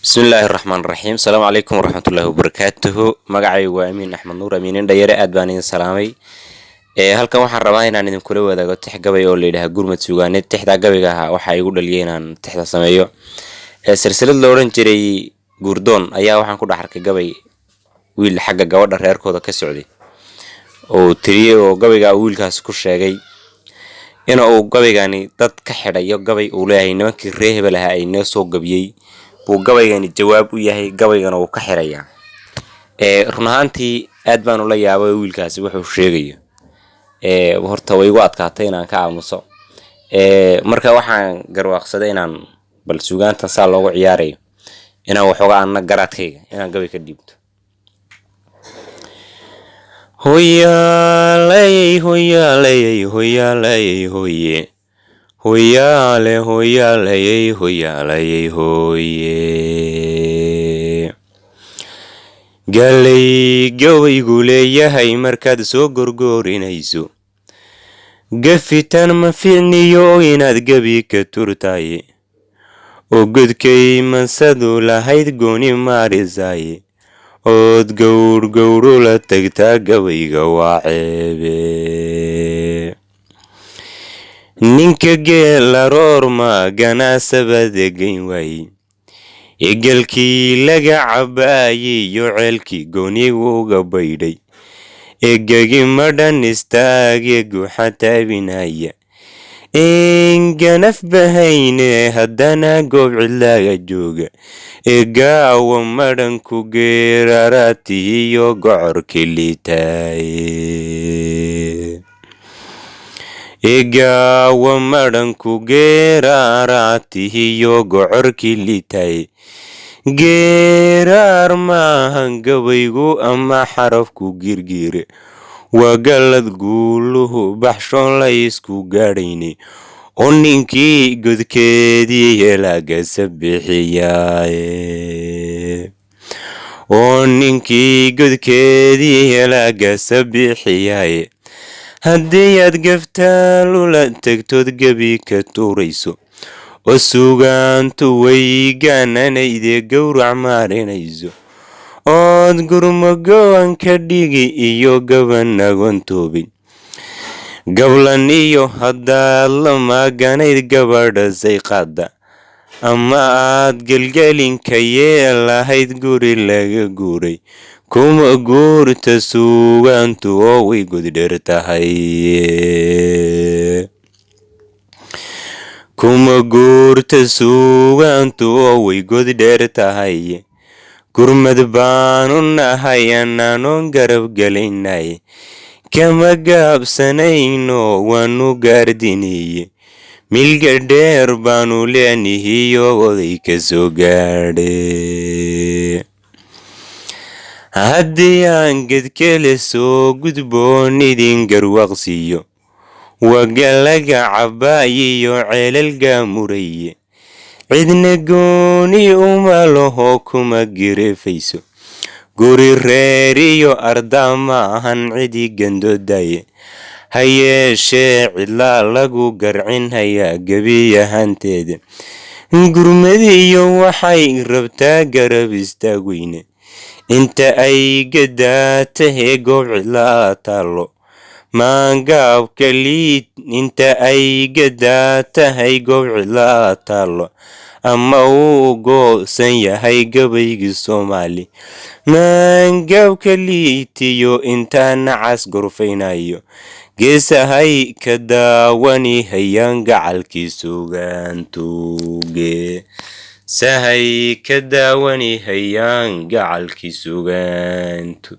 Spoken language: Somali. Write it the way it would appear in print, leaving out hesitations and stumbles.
بسم الله الرحمن الرحيم السلام عليكم ورحمة الله وبركاته مقعي وأمين أحمد نور أمينين دايرة أدبانين سلامي halkan waxaan rabaa inaan idin kula wadaago tix gabay oo leeyahay gurmad suugaaneed tixda gabayga ah waxa igu dhaliyay inaan tixda sameeyo silsilad la oran jiray Gurdoon ayaa waxaan ku dhaxarkay gabay wiil xagga gabadha reerkooda ka socday oo tiriyay oo gabayga wiilkaas ku sheegay in uu gabaygani dad ka xidhayo gabay uu leeyahay nimankii reer hebel ah ay noo soo gabiyay buu gabaygani jawaab u yahay gabaygana uu ka xirayaa run ahaantii aad baan ula yaabay wiilkaasi wuxuu sheegayo horta way igu adkaatay inaan ka aamuso marka waxaan garwaaqsaday inaan bal suugaanta saa loogu ciyaarayo inaan waxooga aan garaadkayga inaan gabay ka dhiibto hoyaalay hoyaalay hoyaalay hoye hoyaale hoyaalay hoyaalay hoye galay gabaygu leeyahay markaad soo gorgoorinayso gafitaan ma fiicniyo inaad gabi ka turtaaye oo godkay mansadu lahayd gooni maarisaye ood gowrgowro la tagtaa gabayga waa ceebe ninka geela roorma ganaasabada geyn waaye egelkii laga cabaayay iyo ceelkii goonigu uga baydhay egagi madhan istaage guuxa taabinaya ganaf bahayne haddana goob cidlaaga jooga egaawa madhanku geeraraatiyo gocorki liitaaye egaawa madhanku geeraraatiyo gocorki liitaaye geeraar maahan gabaygu ama xarafku girgire waa galad guuluhu baxshoon la isku gaadhaynay oo ninkii godkeedii helaagasa bixiyaaye oo ninkii godkeedii helaagasa bixiyaaye haddii aad gaftaalula tagtood gabi ka tuurayso oo suugaantu way gaananayde gowrac maarinayso ood gurmagowan ka dhigi iyo gabanagoontoobay gablan iyo haddaad la maaganayd gabadha sayqaada ama aad gelgelinka yeelahayd guri laga guuray kuma guurta suugaantu oo way goddheer tahay kuma guurta suugaantu oo way goddheer tahay gurmad baanu nahay anaanoon garab galaynay kama gaabsanayno waanu gaardiniye milga dheer baanu leenahiyo oday ka soo gaadhe haddii aan gedkele soo gudboon idin garwaaqsiiyo wagalaga cabaayiyo ceelal gaamuraye cidna gooni uma laho kuma girefayso guri reer iyo ardaa ma ahan cidi gandoodaye ha yeeshee cidlaa lagu garcin hayaa gebiyahanteeda gurmadiyo waxay rabtaa garab istaagweyne inta ay gadaatahee goob cidlaa taallo maangaabka liid inta ay gadaatahay goob cidlaa taallo ama uu goosan yahay gabaygii Soomaali maangaabka liitiyo inta nacas gorfaynayo geesahay ka daawani hayaan gacalkii suugaantuge sahay ka daawani hayaan gacalkii suugaantu